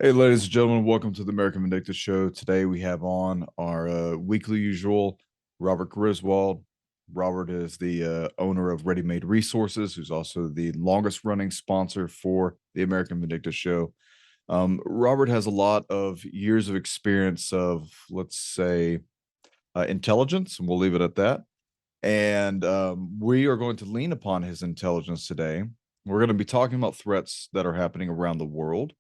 Hey, ladies and gentlemen, welcome to the American Vindicta Show. Today we have on our weekly usual Robert Griswold. Robert is the owner of Ready Made Resources, who's also the longest running sponsor for the American Vindicta Show. Robert has a lot of years of experience of, let's say, intelligence, and we'll leave it at that. And we are going to lean upon his intelligence today. We're going to be talking about threats that are happening around the world.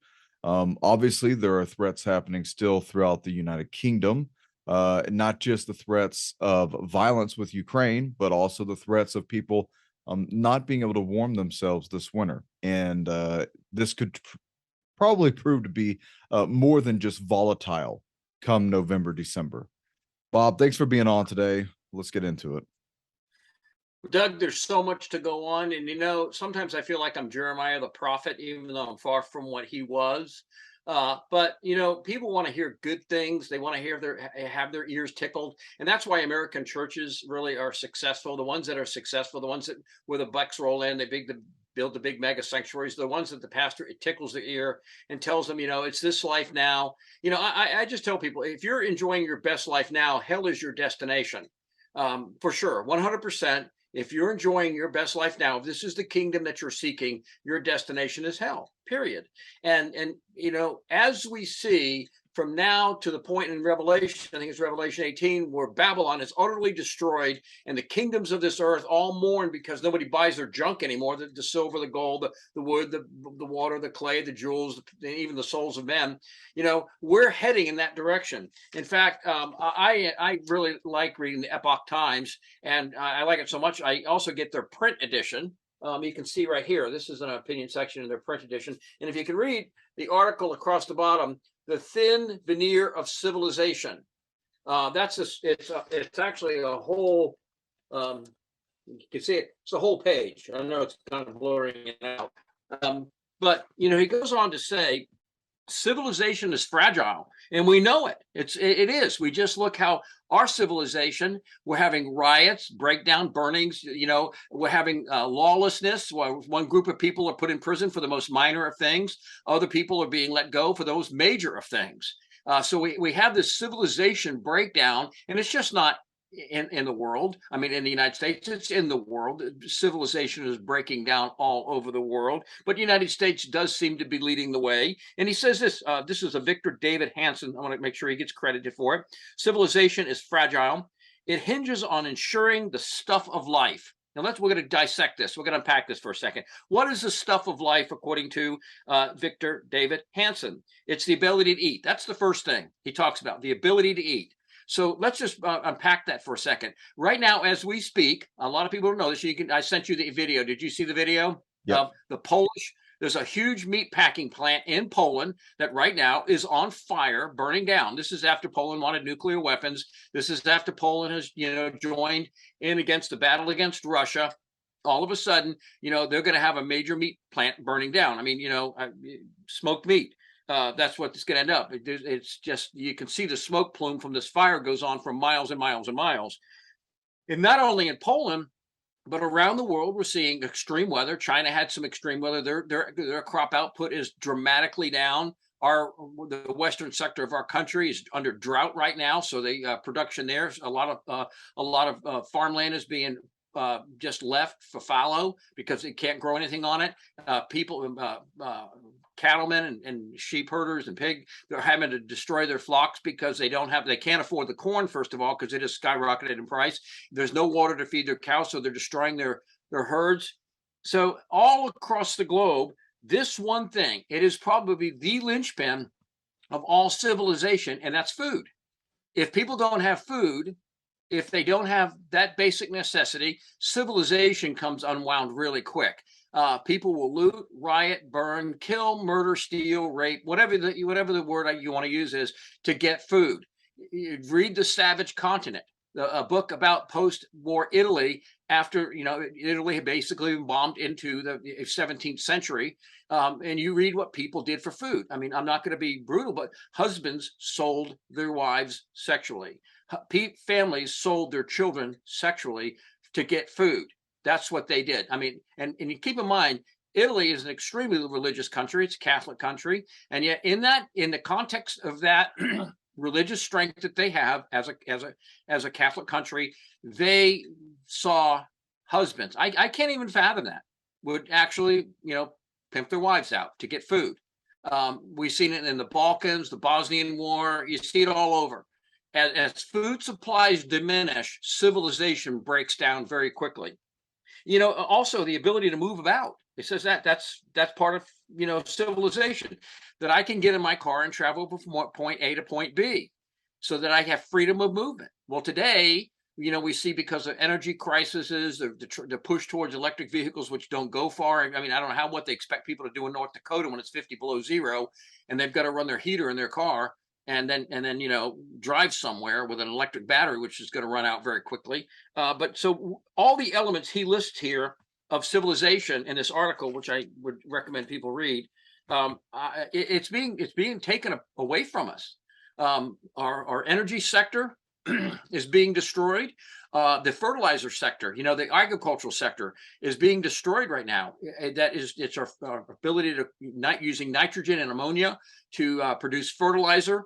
Obviously, there are threats happening still throughout the United Kingdom, not just the threats of violence with Ukraine, but also the threats of people not being able to warm themselves this winter. And this could probably prove to be more than just volatile come November, December. Bob, thanks for being on today. Let's get into it. Doug, there's so much to go on. And, sometimes I feel like I'm Jeremiah the prophet, even though I'm far from what he was. But, people want to hear good things. They want to have their ears tickled. And that's why American churches really are successful. The ones that are successful, the ones that where the bucks roll in, build the big mega sanctuaries, the ones that the pastor, it tickles their ear and tells them, it's this life now. I just tell people, if you're enjoying your best life now, hell is your destination. For sure, 100%. If you're enjoying your best life now, if this is the kingdom that you're seeking, your destination is hell, period. And as we see from now to the point in Revelation, I think it's Revelation 18, where Babylon is utterly destroyed and the kingdoms of this earth all mourn because nobody buys their junk anymore, the silver, the gold, the wood, the water, the clay, the jewels, even the souls of men. We're heading in that direction. In fact, I really like reading the Epoch Times, and I like it so much. I also get their print edition. You can see right here, this is an opinion section in their print edition. And if you can read the article across the bottom, The Thin Veneer of Civilization. It's actually a whole, you can see it, it's a whole page. I know it's kind of blurring it out. But he goes on to say, civilization is fragile, and we know it. It is. We just look how our civilization, we're having riots, breakdown, burnings. We're having lawlessness. One group of people are put in prison for the most minor of things. Other people are being let go for those major of things. So we have this civilization breakdown, and it's just not in the world. I mean, in the United States, it's in the world. Civilization is breaking down all over the world, but the United States does seem to be leading the way. And he says this, this is a Victor David Hanson. I want to make sure he gets credited for it. Civilization is fragile. It hinges on ensuring the stuff of life. Now we're going to dissect this. We're going to unpack this for a second. What is the stuff of life according to Victor David Hanson? It's the ability to eat. That's the first thing he talks about, the ability to eat. So let's just unpack that for a second. Right now, as we speak, a lot of people don't know this. I sent you the video. Did you see the video? Yep. There's a huge meat packing plant in Poland that right now is on fire, burning down. This is after Poland wanted nuclear weapons. This is after Poland has, joined in against the battle against Russia. All of a sudden, they're going to have a major meat plant burning down. I mean, smoked meat. That's what it's going to end up. It's just, you can see the smoke plume from this fire goes on for miles and miles and miles. And not only in Poland, but around the world, we're seeing extreme weather. China had some extreme weather. Their crop output is dramatically down. The western sector of our country is under drought right now, so the production there, a lot of farmland is being just left for fallow because it can't grow anything on it. Cattlemen and sheep herders and they're having to destroy their flocks because they can't afford the corn, first of all, because it has skyrocketed in price. There's no water to feed their cows, so they're destroying their herds. So all across the globe, this one thing, it is probably the linchpin of all civilization, and that's food. If people don't have food, if they don't have that basic necessity, civilization comes unwound really quick. People will loot, riot, burn, kill, murder, steal, rape, whatever the word you want to use is, to get food. Read The Savage Continent, a book about post-war Italy after, Italy had basically bombed into the 17th century. And you read what people did for food. I mean, I'm not going to be brutal, but husbands sold their wives sexually. Families sold their children sexually to get food. That's what they did. I mean, and you keep in mind, Italy is an extremely religious country. It's a Catholic country, and yet in the context of that religious strength that they have as a Catholic country, they saw husbands. I can't even fathom that would actually pimp their wives out to get food. We've seen it in the Balkans, the Bosnian War. You see it all over. As food supplies diminish, civilization breaks down very quickly. Also the ability to move about. It says that's part of civilization, that I can get in my car and travel from point A to point B, so that I have freedom of movement. Well, today, we see, because of energy crises, the push towards electric vehicles, which don't go far. I mean, I don't know what they expect people to do in North Dakota when it's 50 below zero, and they've got to run their heater in their car and then drive somewhere with an electric battery, which is going to run out very quickly. But so all the elements he lists here of civilization in this article, which I would recommend people read, it's being taken away from us. Our energy sector is being destroyed. The fertilizer sector, the agricultural sector, is being destroyed right now. It's our ability to not using nitrogen and ammonia to produce fertilizer.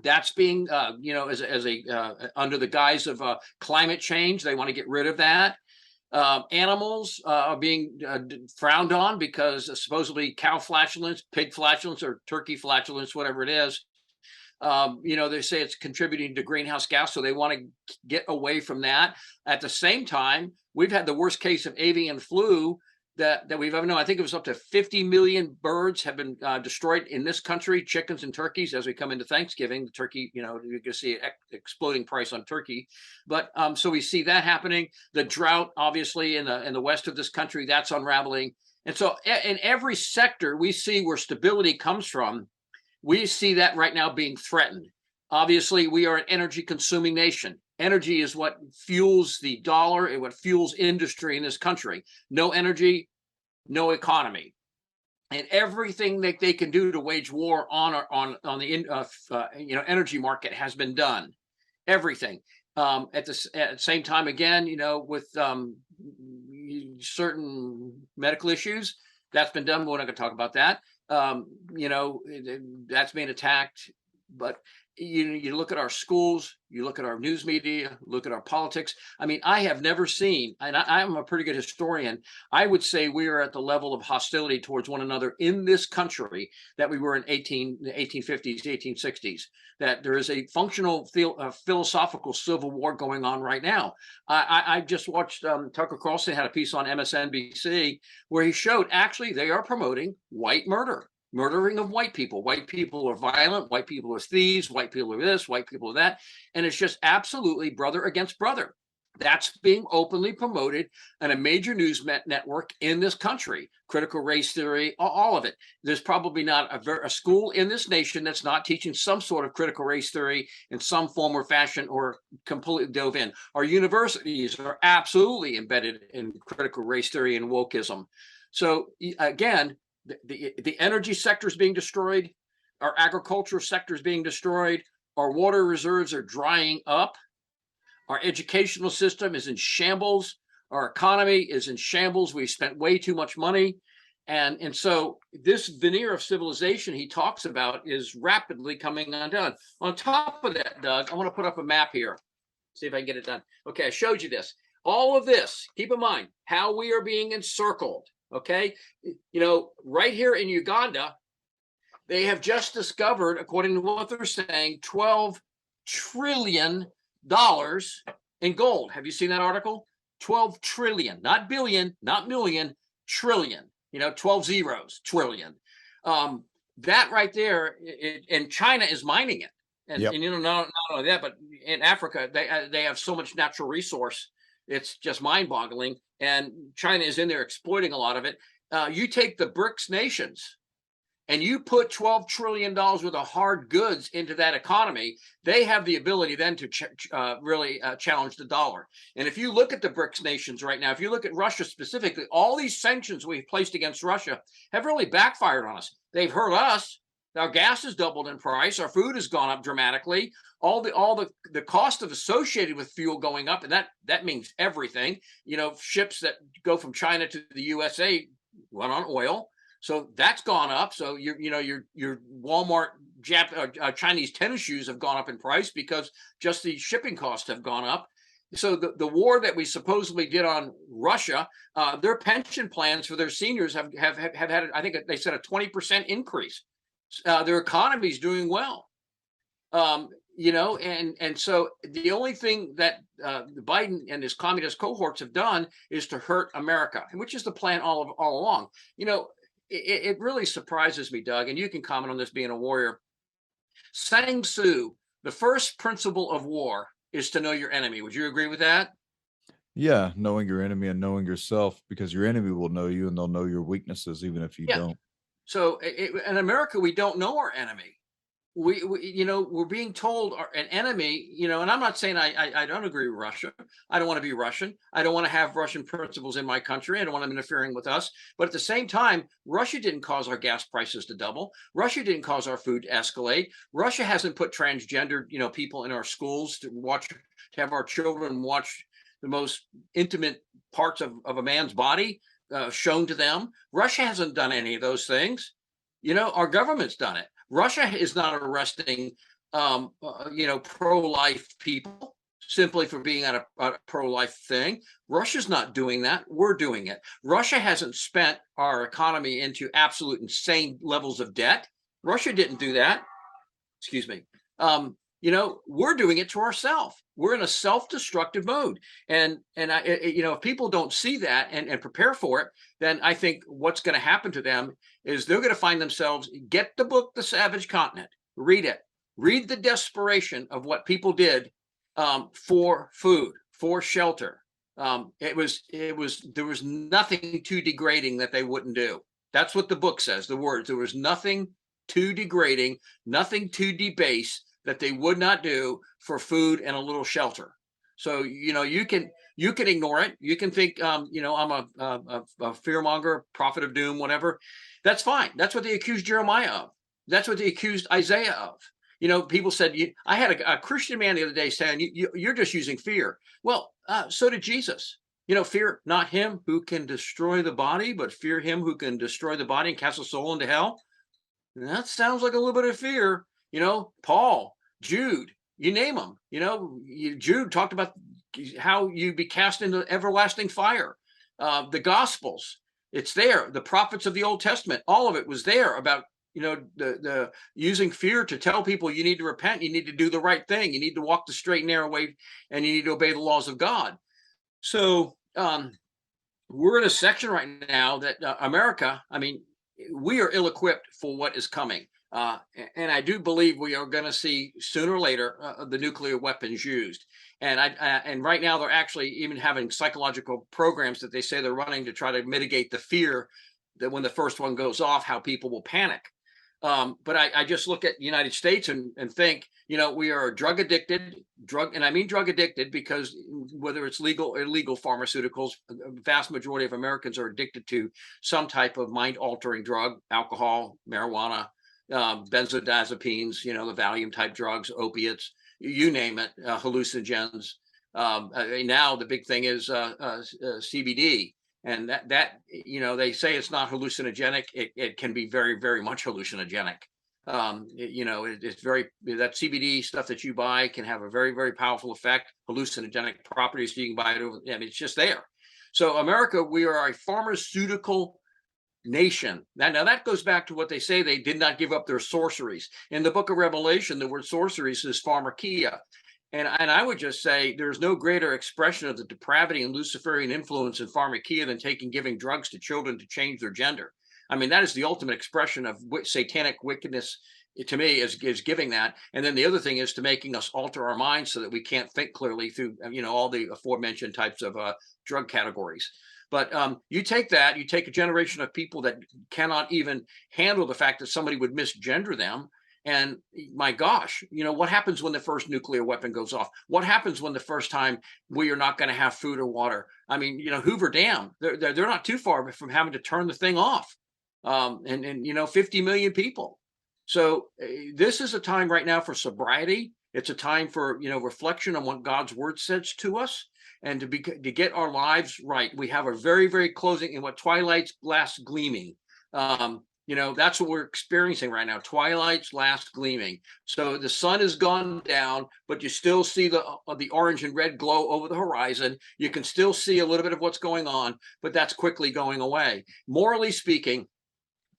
That's being, under the guise of climate change. They want to get rid of that. Animals are being frowned on because supposedly cow flatulence, pig flatulence, or turkey flatulence, whatever it is, they say it's contributing to greenhouse gas, so they want to get away from that. At the same time, we've had the worst case of avian flu that we've ever known. I think it was up to 50 million birds have been destroyed in this country, chickens and turkeys. As we come into Thanksgiving, the turkey, you can see an exploding price on turkey. But so we see that happening. The drought, obviously, in the west of this country, that's unraveling. And so in every sector we see where stability comes from, we see that right now being threatened. Obviously, we are an energy consuming nation. Energy is what fuels the dollar and what fuels industry in this country. No energy, no economy. And everything that they can do to wage war on the energy market has been done. Everything. At the same time, again, with certain medical issues, that's been done. We're not going to talk about that. That's being attacked. But you look at our schools, you look at our news media, look at our politics. I mean, I have never seen, and I'm a pretty good historian, I would say we are at the level of hostility towards one another in this country that we were in the 1850s, 1860s, that there is a functional philosophical civil war going on right now. I just watched Tucker Carlson had a piece on MSNBC where he showed actually they are promoting white murdering of white people. White people are violent. White people are thieves. White people are this. White people are that. And it's just absolutely brother against brother. That's being openly promoted on a major news network in this country. Critical race theory, all of it. There's probably not a school in this nation that's not teaching some sort of critical race theory in some form or fashion, or completely dove in. Our universities are absolutely embedded in critical race theory and wokeism. So again, the energy sector is being destroyed. Our agricultural sector is being destroyed. Our water reserves are drying up. Our educational system is in shambles. Our economy is in shambles. We've spent way too much money. And so this veneer of civilization he talks about is rapidly coming undone. On top of that, Doug, I want to put up a map here. See if I can get it done. Okay, I showed you this. All of this, keep in mind how we are being encircled. Okay, right here in Uganda, they have just discovered, according to what they're saying, $12 trillion in gold. Have you seen that article? 12 trillion, not billion, not million, trillion. 12 zeros, trillion. That right there, and China is mining it. And, Yep. and not only that, but in Africa, they have so much natural resource. It's just mind-boggling, and China is in there exploiting a lot of it. You take the BRICS nations, and you put $12 trillion worth of hard goods into that economy, they have the ability then to really challenge the dollar. And if you look at the BRICS nations right now, if you look at Russia specifically, all these sanctions we've placed against Russia have really backfired on us. They've hurt us. Our gas has doubled in price. Our food has gone up dramatically. All the cost of associated with fuel going up, and that means everything. Ships that go from China to the USA run on oil. So that's gone up. So your Walmart Chinese tennis shoes have gone up in price because just the shipping costs have gone up. So the war that we supposedly did on Russia, their pension plans for their seniors have had, I think they said, a 20% increase. Their economy is doing well. And so the only thing that Biden and his communist cohorts have done is to hurt America, which is the plan all along. It really surprises me, Doug, and you can comment on this being a warrior. Sang Tzu, the first principle of war is to know your enemy. Would you agree with that? Yeah, knowing your enemy and knowing yourself, because your enemy will know you and they'll know your weaknesses even if you Yeah. don't. So in America, we don't know our enemy. We're being told an enemy, and I'm not saying I don't agree with Russia. I don't want to be Russian. I don't want to have Russian principles in my country. I don't want them interfering with us. But at the same time, Russia didn't cause our gas prices to double. Russia didn't cause our food to escalate. Russia hasn't put transgender, people in our schools to have our children watch the most intimate parts of a man's body shown to them. Russia hasn't done any of those things. Our government's done it. Russia is not arresting, pro-life people simply for being at a pro-life thing. Russia's not doing that. We're doing it. Russia hasn't spent our economy into absolute insane levels of debt. Russia didn't do that. Excuse me. We're doing it to ourselves. We're in a self-destructive mode. And if people don't see that and prepare for it, then I think what's going to happen to them is they're going to find themselves, get the book, The Savage Continent, read it, read the desperation of what people did for food, for shelter. There was nothing too degrading that they wouldn't do. That's what the book says, the words. There was nothing too degrading, nothing too debased that they would not do for food and a little shelter. So you can ignore it. You can think I'm a fearmonger, prophet of doom, whatever. That's fine. That's what they accused Jeremiah of. That's what they accused Isaiah of. People said, I had a Christian man the other day saying, you're just using fear. Well, so did Jesus. Fear not him who can destroy the body, but fear him who can destroy the body and cast the soul into hell. And that sounds like a little bit of fear. Paul, Jude, you name them. Jude talked about how you be cast into everlasting fire. The Gospels, it's there. The prophets of the Old Testament, all of it was there about the using fear to tell people you need to repent, you need to do the right thing, you need to walk the straight and narrow way, and you need to obey the laws of God. So we're in a section right now that America, we are ill-equipped for what is coming. And I do believe we are going to see sooner or later the nuclear weapons used. And right now they're actually even having psychological programs that they say they're running to try to mitigate the fear that when the first one goes off, how people will panic. But I just look at the United States and think, we are drug addicted, and I mean drug addicted because whether it's legal or illegal pharmaceuticals, the vast majority of Americans are addicted to some type of mind altering drug, alcohol, marijuana, benzodiazepines, the Valium type drugs, opiates, you name it, hallucinogens. Now the big thing is CBD, and that they say it's not hallucinogenic. It can be very, very much hallucinogenic. It's very, that CBD stuff that you buy can have a very, very powerful effect, hallucinogenic properties. So you can buy it. It's just there. So America, we are a pharmaceutical nation. Now that goes back to what they say, they did not give up their sorceries. In the book of Revelation, the word sorceries is pharmakia. And I would just say there's no greater expression of the depravity and Luciferian influence in pharmakia than giving drugs to children to change their gender. That is the ultimate expression of satanic wickedness, to me, is giving that. And then the other thing is to making us alter our minds so that we can't think clearly through, all the aforementioned types of drug categories. But you take a generation of people that cannot even handle the fact that somebody would misgender them. And my gosh, what happens when the first nuclear weapon goes off? What happens when the first time we are not going to have food or water? Hoover Dam, they're not too far from having to turn the thing off. And 50 million people. So this is a time right now for sobriety. It's a time for, reflection on what God's word says to us, and to get our lives right. We have a very, very closing in what twilight's last gleaming. That's what we're experiencing right now. Twilight's last gleaming. So the sun has gone down, but you still see the orange and red glow over the horizon. You can still see a little bit of what's going on, but that's quickly going away. Morally speaking,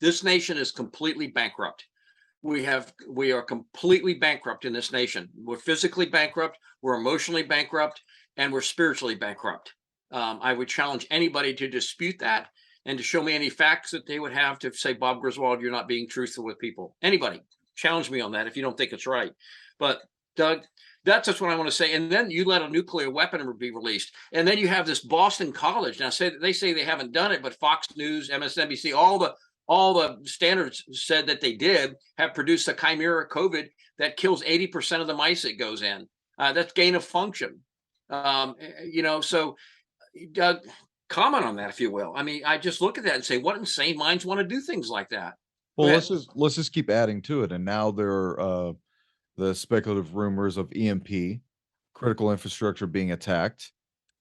this nation is completely bankrupt. We are completely bankrupt in this nation. We're physically bankrupt, we're emotionally bankrupt, and we're spiritually bankrupt. I would challenge anybody to dispute that and to show me any facts that they would have to say, Bob Griswold, you're not being truthful with people. Anybody, challenge me on that if you don't think it's right. But Doug, that's just what I want to say. And then you let a nuclear weapon be released. And then you have this Boston College. Now, they say they haven't done it, but Fox News, MSNBC, all the standards said that they did have produced a chimera COVID that kills 80% of the mice it goes in. That's gain of function. So Doug, comment on that, if you will. I mean, I just look at that and say, what insane minds want to do things like that? Well, let's just keep adding to it. And now there are the speculative rumors of EMP, critical infrastructure being attacked.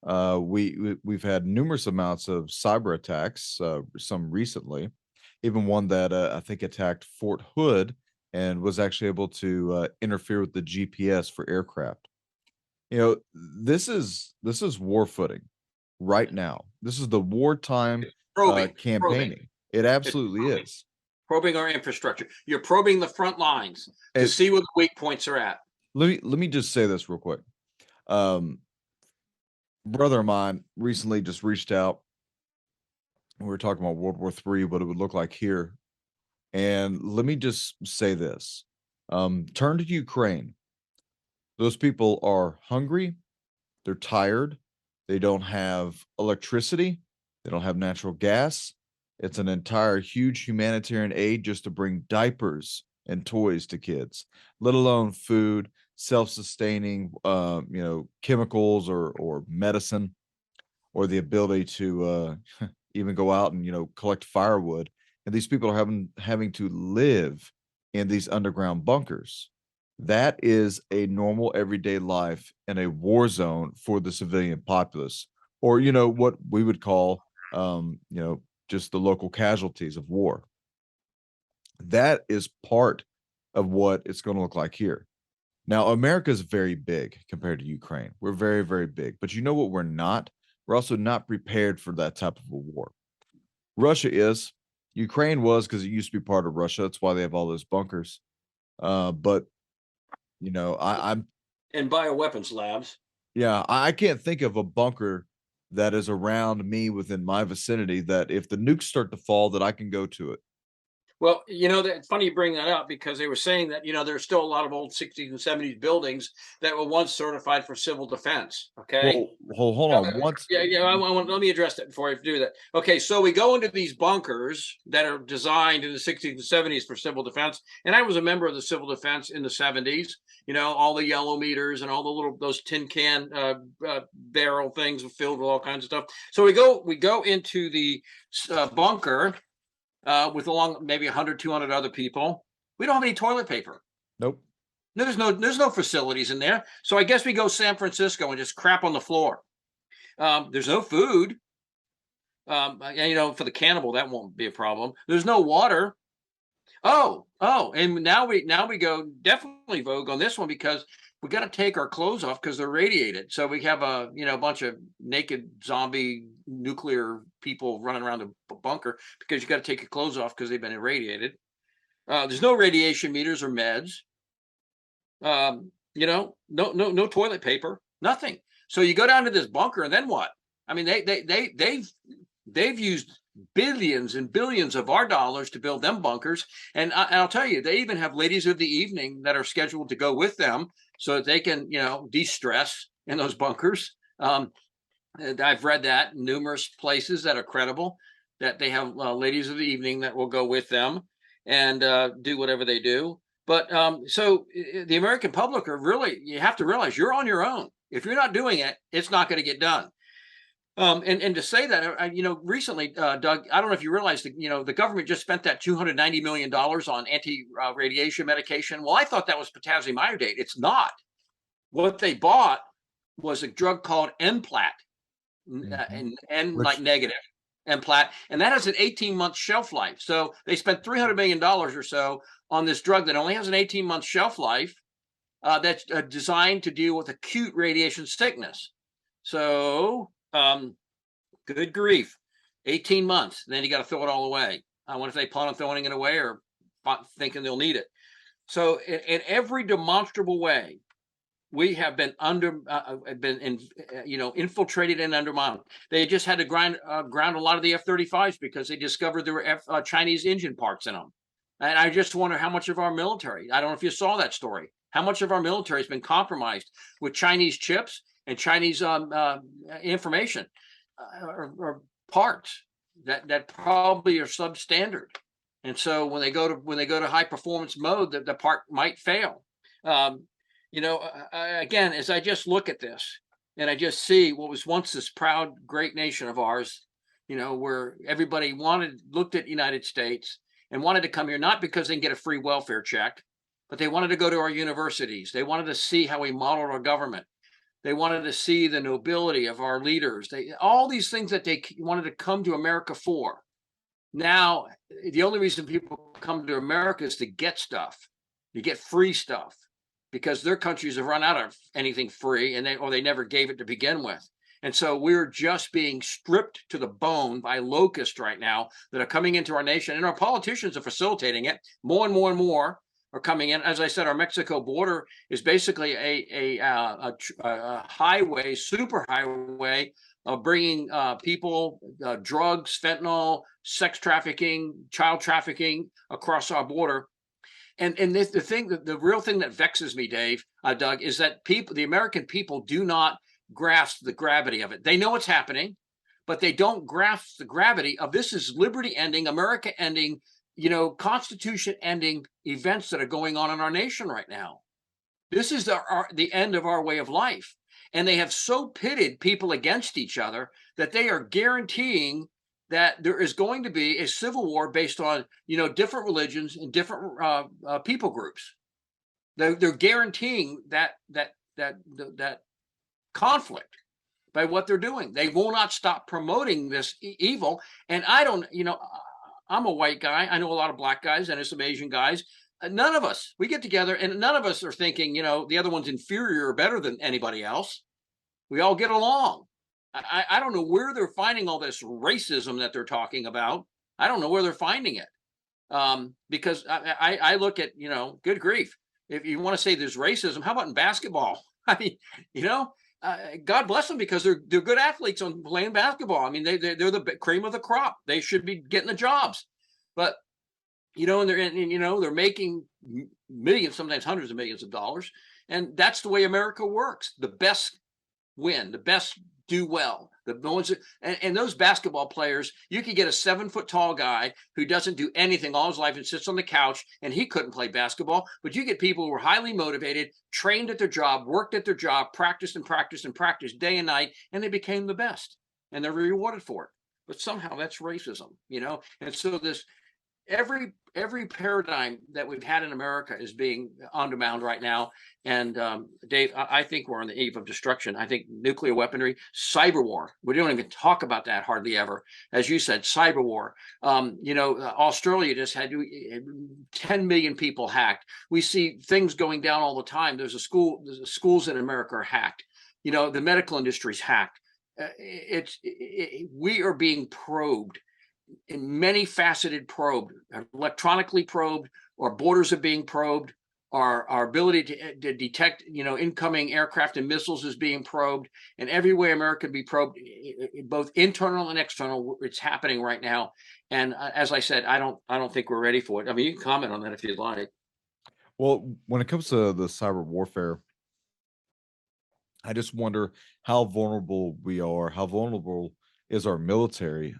We've had numerous amounts of cyber attacks, some recently, even one that I think attacked Fort Hood and was actually able to interfere with the GPS for aircraft. This is war footing right now. This is the wartime campaigning. It absolutely is. Probing our infrastructure. You're probing the front lines to see where the weak points are at. Let me just say this real quick. Brother of mine recently just reached out. We were talking about World War III, what it would look like here. And let me just say this. Turn to Ukraine. Those people are hungry. They're tired. They don't have electricity. They don't have natural gas. It's an entire huge humanitarian aid just to bring diapers and toys to kids, let alone food, self-sustaining, chemicals or medicine, or the ability to even go out and collect firewood. And these people are having to live in these underground bunkers. That is a normal everyday life in a war zone for the civilian populace, or what we would call just the local casualties of war. That is part of what it's going to look like here. Now, America is very big compared to Ukraine. We're very, very big. But you know what we're not? We're also not prepared for that type of a war. Russia is. Ukraine was, because it used to be part of Russia. That's why they have all those bunkers. But I'm and bioweapons labs. Yeah, I can't think of a bunker that is around me within my vicinity that if the nukes start to fall, that I can go to it. Well, it's funny you bring that up, because they were saying that, there's still a lot of old 60s and 70s buildings that were once certified for civil defense. Okay. Well, hold on. Let me address that before I do that. Okay. So we go into these bunkers that are designed in the 60s and 70s for civil defense. And I was a member of the civil defense in the 70s, all the yellow meters and all those tin can barrel things filled with all kinds of stuff. So we go into the bunker with maybe 100, 200 other people. We don't have any toilet paper. Nope. There's no facilities in there. So I guess we go San Francisco and just crap on the floor. There's no food. And for the cannibal, that won't be a problem. There's no water. Oh, and now we go definitely vogue on this one, because we got to take our clothes off because they're radiated. So we have a bunch of naked zombie nuclear people running around the bunker, because you got to take your clothes off because they've been irradiated. There's no radiation meters or meds. No toilet paper, nothing. So you go down to this bunker, and then what? I mean, they've used billions and billions of our dollars to build them bunkers. And I'll tell you, they even have ladies of the evening that are scheduled to go with them so that they can, de-stress in those bunkers. I've read that in numerous places that are credible, that they have ladies of the evening that will go with them and do whatever they do. But so the American public you have to realize you're on your own. If you're not doing it, it's not going to get done. And to say that, recently, Doug, I don't know if you realized that, the government just spent that $290 million on anti-radiation medication. Well, I thought that was potassium iodate. It's not. What they bought was a drug called Nplat, and like Which negative Nplat, and that has an 18-month shelf life. So they spent $300 million or so on this drug that only has an 18-month shelf life, that's designed to deal with acute radiation sickness. So, good grief, 18 months. Then you got to throw it all away. I wonder if they plan on throwing it away or thinking they'll need it. So, in every demonstrable way, we have been infiltrated and undermined. They just had to ground a lot of the F-35s because they discovered there were Chinese engine parts in them. And I just wonder how much of our military, I don't know if you saw that story, how much of our military has been compromised with Chinese chips and Chinese information or parts that probably are substandard. And so when they go to high performance mode, the part might fail. Again, as I just look at this and I just see what was once this proud, great nation of ours, where everybody looked at the United States and wanted to come here, not because they can get a free welfare check, but they wanted to go to our universities. They wanted to see how we modeled our government. They wanted to see the nobility of our leaders. All these things that they wanted to come to America for. Now, the only reason people come to America is to get stuff, to get free stuff, because their countries have run out of anything free, and they never gave it to begin with. And so we're just being stripped to the bone by locusts right now that are coming into our nation, and our politicians are facilitating it. More and more and more are coming in. As I said, our Mexico border is basically a highway, super highway, bringing people, drugs, fentanyl, sex trafficking, child trafficking across our border. And the real thing that vexes me, Dave, Doug, is that the American people do not grasp the gravity of it. They know what's happening, but they don't grasp the gravity of this is liberty ending, America ending, Constitution ending events that are going on in our nation right now. This is the end of our way of life. And they have so pitted people against each other that they are guaranteeing that there is going to be a civil war based on, different religions and different people groups. They're guaranteeing that conflict by what they're doing. They will not stop promoting this evil. And I don't, I'm a white guy. I know a lot of black guys and some Asian guys. None of us, we get together and none of us are thinking, the other one's inferior or better than anybody else. We all get along. I don't know where they're finding all this racism that they're talking about. I don't know where they're finding it. Because I look at, good grief. If you want to say there's racism, how about in basketball? I mean, God bless them because they're good athletes on playing basketball. I mean, they're the cream of the crop. They should be getting the jobs. But, and they're making millions, sometimes hundreds of millions of dollars. And that's the way America works. The best win, the best do well. The ones and those basketball players, you could get a 7-foot tall guy who doesn't do anything all his life and sits on the couch and he couldn't play basketball. But you get people who are highly motivated, trained at their job, worked at their job, practiced and practiced and practiced day and night, and they became the best and they're rewarded for it. But somehow that's racism, And so this every paradigm that we've had in America is being undermined right now. And Dave, I think we're on the eve of destruction. I think nuclear weaponry, cyber war, we don't even talk about that hardly ever. As you said, cyber war. Australia just had 10 million people hacked. We see things going down all the time. There's schools in America are hacked. The medical industry's hacked. We are being probed. In many faceted probed, electronically probed, our borders are being probed, our ability to detect, incoming aircraft and missiles is being probed, and every way America can be probed, both internal and external. It's happening right now, and as I said, I don't think we're ready for it. I mean, you can comment on that if you'd like. Well, when it comes to the cyber warfare, I just wonder how vulnerable we are. How vulnerable is our military?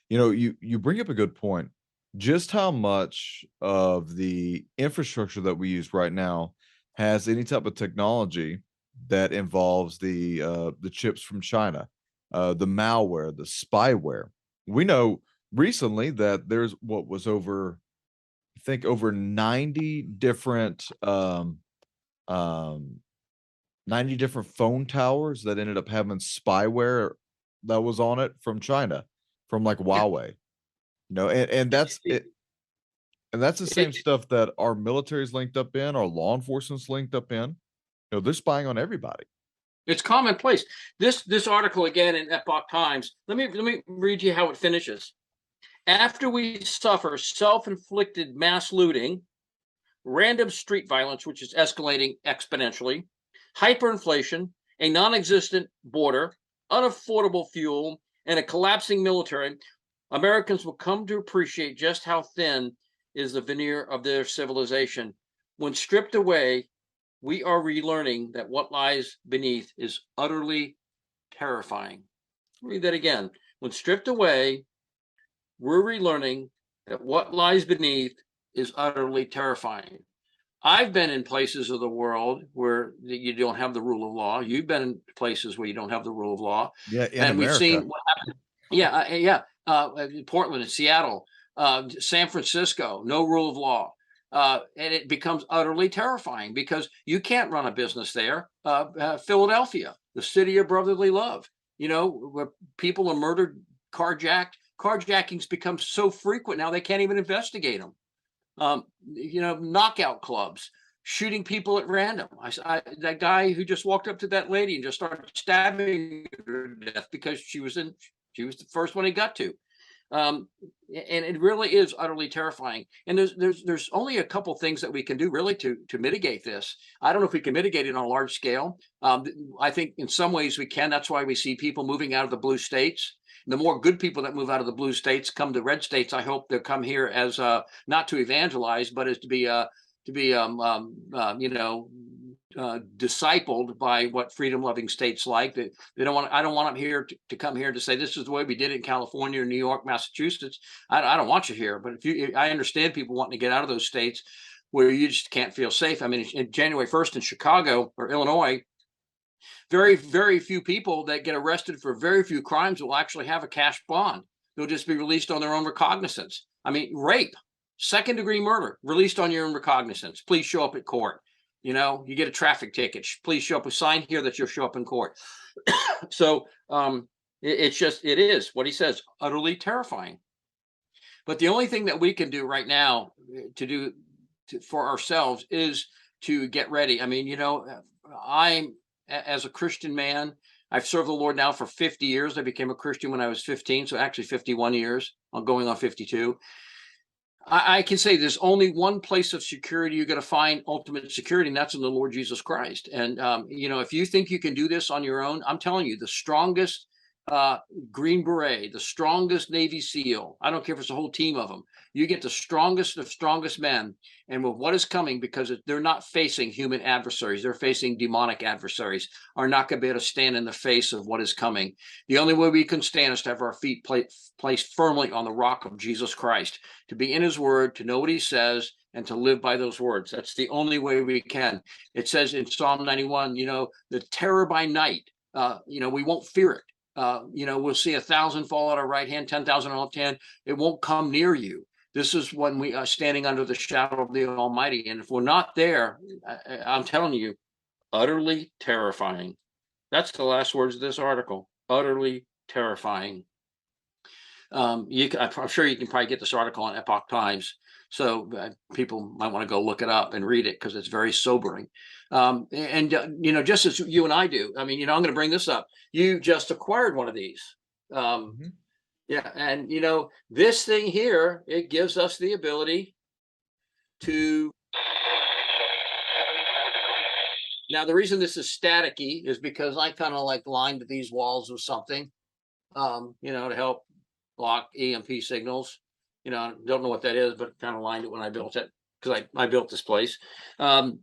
You bring up a good point. Just how much of the infrastructure that we use right now has any type of technology that involves the chips from China, the malware, the spyware. We know recently that there's what was I think over 90 different 90 different phone towers that ended up having spyware that was on it from China, from like Yeah. Huawei. And that's it. And that's the same stuff that our military is linked up in, our law enforcement's linked up in. They're spying on everybody. It's commonplace. This article again in Epoch Times. Let me read you how it finishes. After we suffer self-inflicted mass looting, random street violence, which is escalating exponentially, hyperinflation, a non-existent border, unaffordable fuel, and a collapsing military, Americans will come to appreciate just how thin is the veneer of their civilization. When stripped away, we are relearning that what lies beneath is utterly terrifying. Read that again. When stripped away, we're relearning that what lies beneath is utterly terrifying. I've been in places of the world where you don't have the rule of law. You've been in places where you don't have the rule of law. Yeah, in And we've seen America. what happened. Yeah. Portland and Seattle, San Francisco, no rule of law. And it becomes utterly terrifying because you can't run a business there. Philadelphia, the city of brotherly love, where people are murdered, carjacked. Carjackings become so frequent now they can't even investigate them. Knockout clubs, shooting people at random. That guy who just walked up to that lady and just started stabbing her to death because she was the first one he got to. And it really is utterly terrifying. And there's only a couple things that we can do really to mitigate this. I don't know if we can mitigate it on a large scale. I think in some ways we can. That's why we see people moving out of the blue states. The more good people that move out of the blue states come to red states. I hope they'll come here as not to evangelize, but as to be discipled by what freedom-loving states like. They don't want. I don't want them here to come here to say this is the way we did it in California, New York, Massachusetts. I don't want you here. But I understand people wanting to get out of those states where you just can't feel safe. I mean, in January 1st in Chicago or Illinois, very, very few people that get arrested for very few crimes will actually have a cash bond. They'll just be released on their own recognizance. I mean, rape, second-degree murder, released on your own recognizance. Please show up at court. You get a traffic ticket. Please show up. We sign here that you'll show up in court. So it is what he says, utterly terrifying. But the only thing that we can do right now for ourselves is to get ready. I mean, I'm as a Christian man, I've served the Lord now for 50 years. I became a Christian when I was 15, so actually 51 years. I'm going on 52. I can say there's only one place of security you're going to find ultimate security, and that's in the Lord Jesus Christ. And, if you think you can do this on your own, I'm telling you, the strongest Green Beret, the strongest Navy SEAL, I don't care if it's a whole team of them, you get the strongest of strongest men. And with what is coming, because they're not facing human adversaries, they're facing demonic adversaries, are not going to be able to stand in the face of what is coming. The only way we can stand is to have our feet placed firmly on the rock of Jesus Christ, to be in his word, to know what he says, and to live by those words. That's the only way we can. It says in Psalm 91, the terror by night, we won't fear it. We'll see 1,000 fall at our right hand, 10,000 on our left hand. It won't come near you. This is when we are standing under the shadow of the Almighty. And if we're not there, I'm telling you, utterly terrifying. That's the last words of this article. Utterly terrifying. I'm sure you can probably get this article on Epoch Times. So people might want to go look it up and read it because it's very sobering. Just as you and I do. I mean, I'm going to bring this up. You just acquired one of these. Yeah. And, this thing here, it gives us the ability to. Now, the reason this is staticky is because I kind of like lined these walls with something, to help block EMP signals. Don't know what that is, but kind of lined it when I built it because I built this place. But,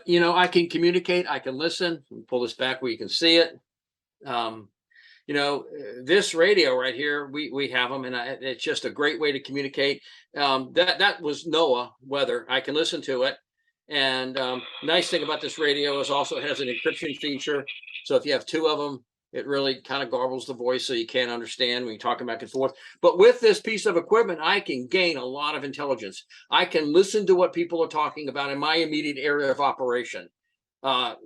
I can communicate. I can listen. Pull this back where you can see it. This radio right here, we have them, and it's just a great way to communicate. That was NOAA weather. I can listen to it. And nice thing about this radio is also it has an encryption feature. So if you have two of them, it really kind of garbles the voice so you can't understand when you're talking back and forth. But with this piece of equipment, I can gain a lot of intelligence. I can listen to what people are talking about in my immediate area of operation.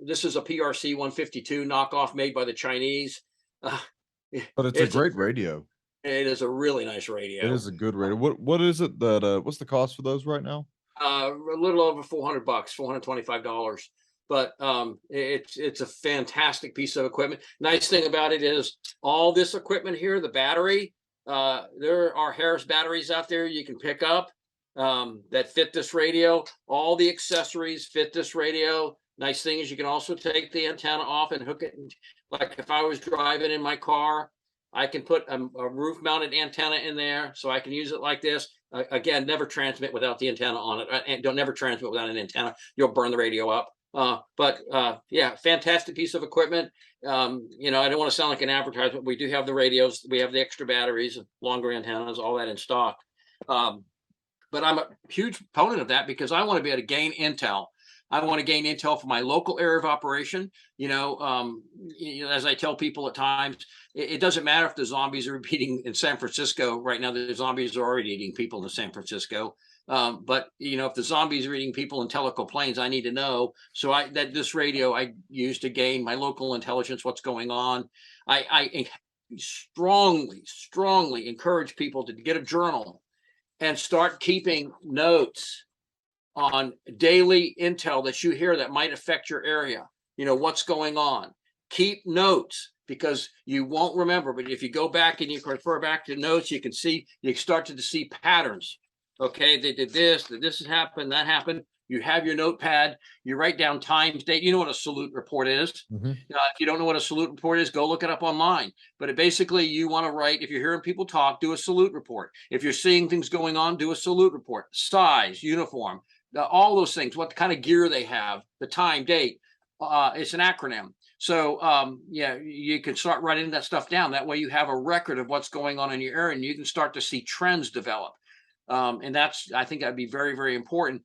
This is a PRC 152 knockoff made by the Chinese. Uh, But it's a it's a great radio. it is a really nice It radio. is a good radio. What is it that what's the cost for those right now? A little over $400, $425. But it's a fantastic piece of equipment. Nice thing about it is all this equipment here, the battery, there are Harris batteries out there you can pick up that fit this radio. All the accessories fit this radio. Nice thing is you can also take the antenna off and hook it. Like if I was driving in my car, I can put a roof mounted antenna in there so I can use it like this. Again, never transmit without the antenna on it. And don't never transmit without an antenna. You'll burn the radio up. Yeah, fantastic piece of equipment. You know, I don't want to sound like an advertisement. We do have the radios. We have the extra batteries, longer antennas, all that in stock. But I'm a huge proponent of that because I want to be able to gain intel. I want to gain intel for my local area of operation. You know, as I tell people at times, it doesn't matter if the zombies are repeating in San Francisco right now. The zombies are already eating people in San Francisco. But you know, if the zombies are eating people in Tellico Plains, I need to know. So that this radio I use to gain my local intelligence, what's going on. I strongly encourage people to get a journal and start keeping notes on daily intel that you hear that might affect your area. You know, what's going on. Keep notes because you won't remember. But if you go back and you refer back to notes, you can see, you start to see patterns. Okay, they did this has happened, that happened. You have your notepad, you write down times, date. You know what a salute report is. If you don't know what a salute report is, go look it up online. But basically, you want to write, if you're hearing people talk, do a salute report. If you're seeing things going on, do a salute report. Size, uniform, all those things, what kind of gear they have, the time, date. It's an acronym. So yeah, you can start writing that stuff down. That way you have a record of what's going on in your area and you can start to see trends develop. And I think that'd be very, very important.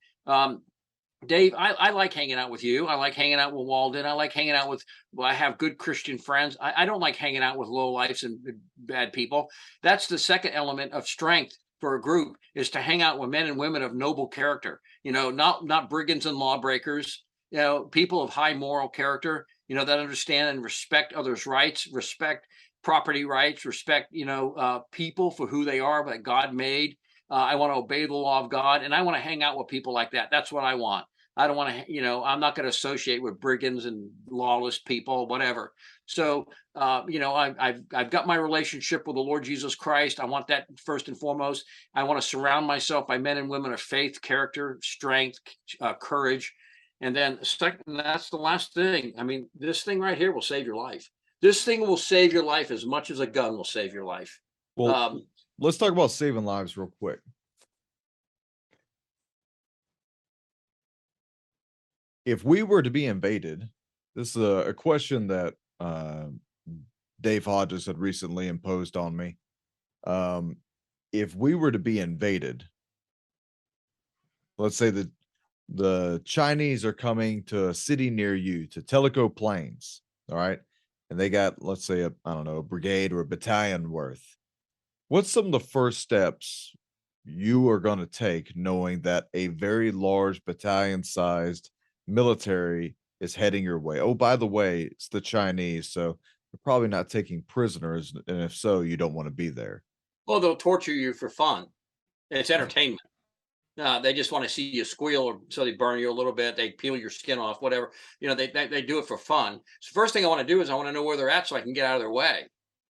Dave, I like hanging out with you. I like hanging out with Walden. I like hanging out with, I have good Christian friends. I don't like hanging out with low lifes and bad people. That's the second element of strength for a group, is to hang out with men and women of noble character, you know, not brigands and lawbreakers, you know, people of high moral character, you know, that understand and respect others' rights, respect property rights, respect, you know, people for who they are, that God made. I want to obey the law of God, and I want to hang out with people like that. That's what I want. I don't want to, you know, I'm not going to associate with brigands and lawless people, whatever. So, you know, I've got my relationship with the Lord Jesus Christ. I want that first and foremost. I want to surround myself by men and women of faith, character, strength, courage. And then second, that's the last thing. I mean, this thing right here will save your life. This thing will save your life as much as a gun will save your life. Well, let's talk about saving lives real quick. If we were to be invaded, this is a question that Dave Hodges had recently imposed on me. If we were to be invaded, let's say that the Chinese are coming to a city near you, to Tellico Plains, all right? And they got, let's say, I don't know, a brigade or a battalion worth. What's some of the first steps you are going to take knowing that a very large battalion-sized military is heading your way? Oh, by the way, it's the Chinese, so you're probably not taking prisoners, and if so, you don't want to be there. Well, they'll torture you for fun. It's entertainment. They just want to see you squeal, or so they burn you a little bit. They peel your skin off, whatever. You know, they do it for fun. So first thing I want to do is I want to know where they're at so I can get out of their way.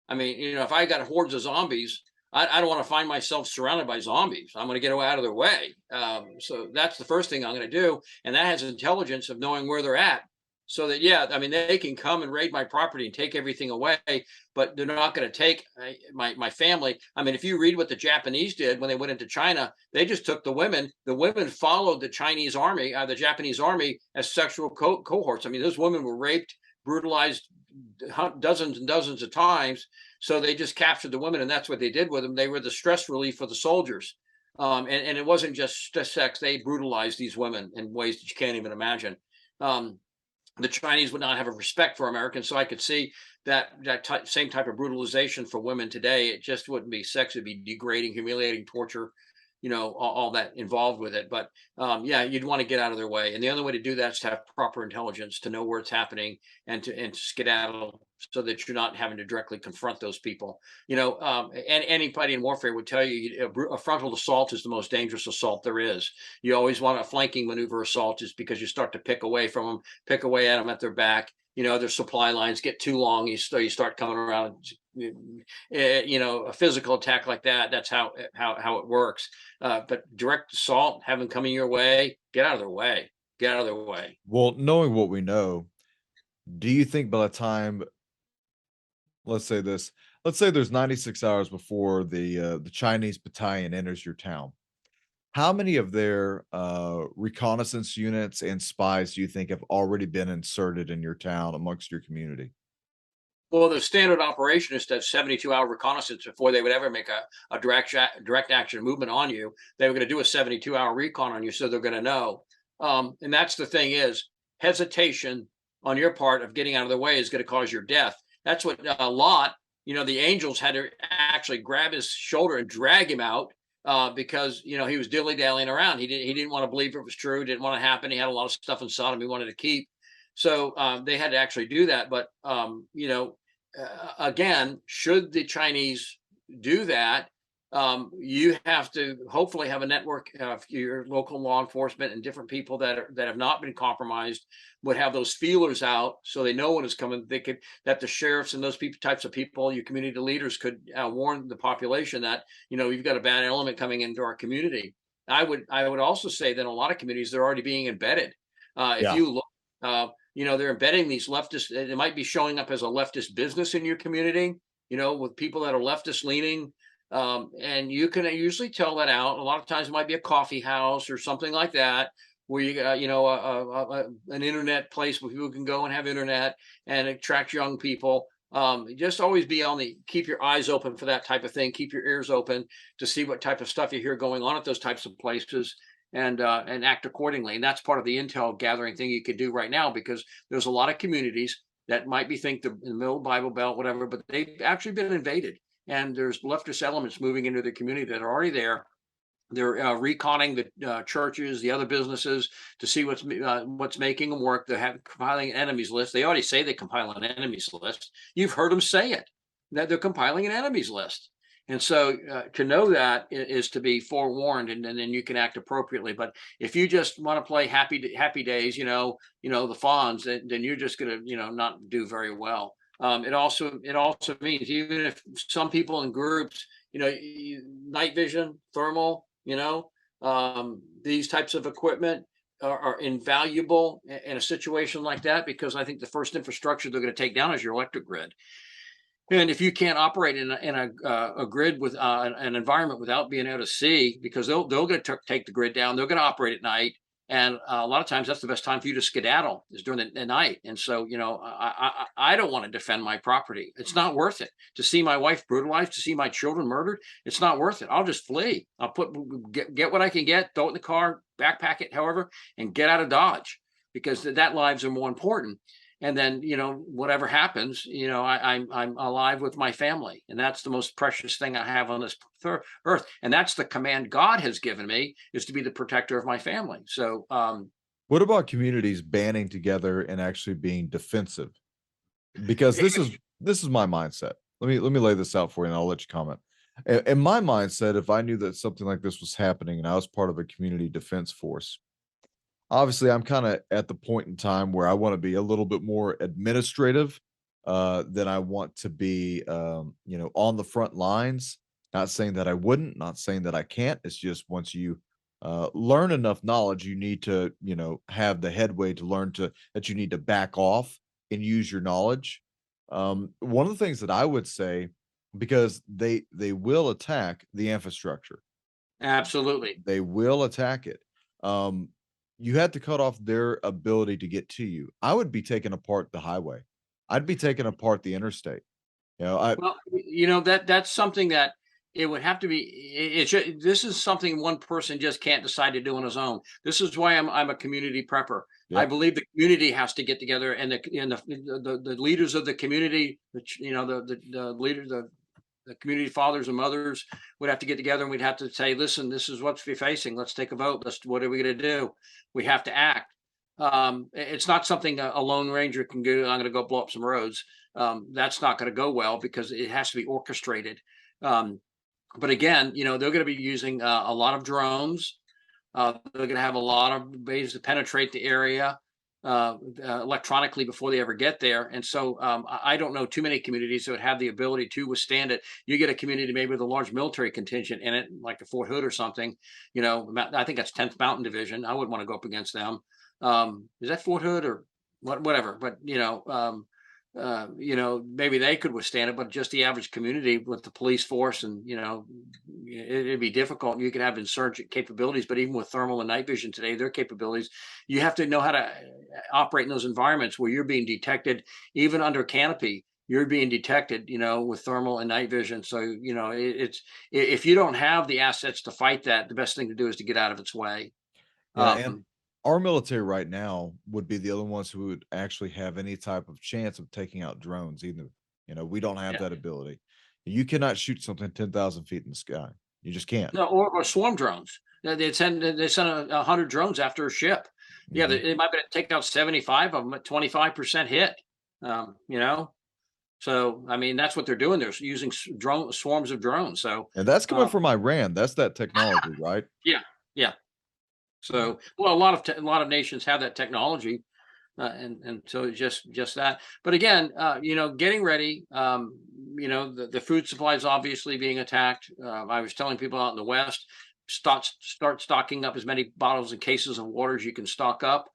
I mean, you know, if I got hordes of zombies, I don't want to find myself surrounded by zombies. I'm going to get out of their way. So that's the first thing I'm going to do. And that has intelligence of knowing where they're at. So that, yeah, I mean, they can come and raid my property and take everything away, but they're not going to take my family. I mean, if you read what the Japanese did when they went into China, they just took the women. The women followed the Chinese army, the Japanese army, as sexual cohorts. I mean, those women were raped, brutalized dozens and dozens of times. So they just captured the women, and that's what they did with them. They were the stress relief for the soldiers. And it wasn't just sex. They brutalized these women in ways that you can't even imagine. The Chinese would not have a respect for Americans. So I could see that same type of brutalization for women today. It just wouldn't be sex. It'd be degrading, humiliating, torture. all that involved with it. But yeah, you'd want to get out of their way, and the only way to do that is to have proper intelligence, to know where it's happening, and to skedaddle, so that you're not having to directly confront those people. And anybody in warfare would tell you a frontal assault is the most dangerous assault there is. You always want a flanking maneuver assault, is because you start to pick away from them, pick away at them at their back. Their supply lines get too long. You start coming around. A physical attack like that, that's how it works. But direct assault, have them coming your way, get out of their way. Get out of their way. Well, knowing what we know, do you think by the time, let's say this, let's say there's 96 hours before the Chinese battalion enters your town, how many of their reconnaissance units and spies do you think have already been inserted in your town amongst your community? Well, the standard operation is to have 72-hour reconnaissance before they would ever make a direct action movement on you. They were going to do a 72-hour recon on you, so they're going to know. And that's the thing, is hesitation on your part of getting out of the way is going to cause your death. That's what Lot, the angels had to actually grab his shoulder and drag him out, because he was dilly-dallying around. He didn't want to believe it was true, didn't want to happen. He had a lot of stuff in Sodom he wanted to keep. So they had to actually do that. But again, should the Chinese do that, you have to hopefully have a network of your local law enforcement and different people that have not been compromised, would have those feelers out, so they know when it's coming. That the sheriffs and those types of people, your community leaders, could warn the population that you've got a bad element coming into our community. I would also say that in a lot of communities, they're already being embedded. If you look, they're embedding these leftists. It might be showing up as a leftist business in your community, with people that are leftist leaning. And you can usually tell that out. A lot of times it might be a coffee house or something like that, where you got, an internet place where people can go and have internet and attract young people. Just always keep your eyes open for that type of thing. Keep your ears open to see what type of stuff you hear going on at those types of places, and act accordingly. And that's part of the intel gathering thing you could do right now, because there's a lot of communities that might think they're in the middle Bible Belt, whatever, but they've actually been invaded. And there's leftist elements moving into the community that are already there. They're reconning the churches, the other businesses, to see what's making them work. They're compiling an enemies list. They already say they compile an enemies list. You've heard them say it, that they're compiling an enemies list. And so to know that is to be forewarned, and then you can act appropriately. But if you just want to play happy days, the Fonz, then you're just going to not do very well. It also means, even if some people in groups, night vision, thermal, these types of equipment are invaluable in a situation like that, because I think the first infrastructure they're going to take down is your electric grid. And if you can't operate in a grid with an environment without being able to see, because they're going to take the grid down, they're going to operate at night. And a lot of times that's the best time for you to skedaddle, is during the night. And so, I don't want to defend my property. It's not worth it to see my wife brutalized, to see my children murdered. It's not worth it. I'll just flee. I'll get what I can get, throw it in the car, backpack it, however, and get out of Dodge, because that lives are more important. And then, whatever happens, I'm alive with my family. And that's the most precious thing I have on this earth. And that's the command God has given me, is to be the protector of my family. So, what about communities banding together and actually being defensive? Because this is my mindset. Let me lay this out for you, and I'll let you comment. In my mindset, if I knew that something like this was happening and I was part of a community defense force, obviously I'm kind of at the point in time where I want to be a little bit more administrative than I want to be, on the front lines. Not saying that I wouldn't, not saying that I can't. It's just, once you learn enough knowledge, you need to, have the headway to learn that you need to back off and use your knowledge. One of the things that I would say, because they will attack the infrastructure. absolutely. They will attack it. You had to cut off their ability to get to you. I would be taking apart the highway. I'd be taking apart the interstate. Well, that's something that it would have to be. This is something one person just can't decide to do on his own. This is why I'm a community prepper. Yeah. I believe the community has to get together, and the leaders of the community, the leaders, the community fathers and mothers would have to get together, and we'd have to say, listen, this is what we're facing. Let's take a vote. What are we going to do? We have to act. It's not something a lone ranger can do. I'm going to go blow up some roads. That's not going to go well because it has to be orchestrated. But again, they're going to be using a lot of drones. They're going to have a lot of ways to penetrate the area electronically before they ever get there. And so I don't know too many communities that would have the ability to withstand it. You get a community maybe with a large military contingent in it, like the Fort Hood or something. I think that's 10th Mountain Division. I wouldn't want to go up against them. Is that Fort Hood or whatever? But maybe they could withstand it, but just the average community with the police force and, it'd be difficult. You could have insurgent capabilities, but even with thermal and night vision today, their capabilities, you have to know how to operate in those environments where you're being detected, even under canopy, you're being detected, with thermal and night vision. So, if you don't have the assets to fight that, the best thing to do is to get out of its way. Yeah, and our military right now would be the only ones who would actually have any type of chance of taking out drones. Either, we don't have that ability. You cannot shoot something 10,000 feet in the sky. You just can't. No, or swarm drones. They send 100 drones after a ship. Yeah, they might be able to take out 75 of them at 25% hit. So I mean that's what they're doing. They're using swarms of drones. So and that's coming from Iran. That's that technology, right? Yeah, yeah. So well, a lot of nations have that technology, and so it's just that. But again, getting ready. The food supply is obviously being attacked. I was telling people out in the West, start stocking up as many bottles and cases of water as you can stock up.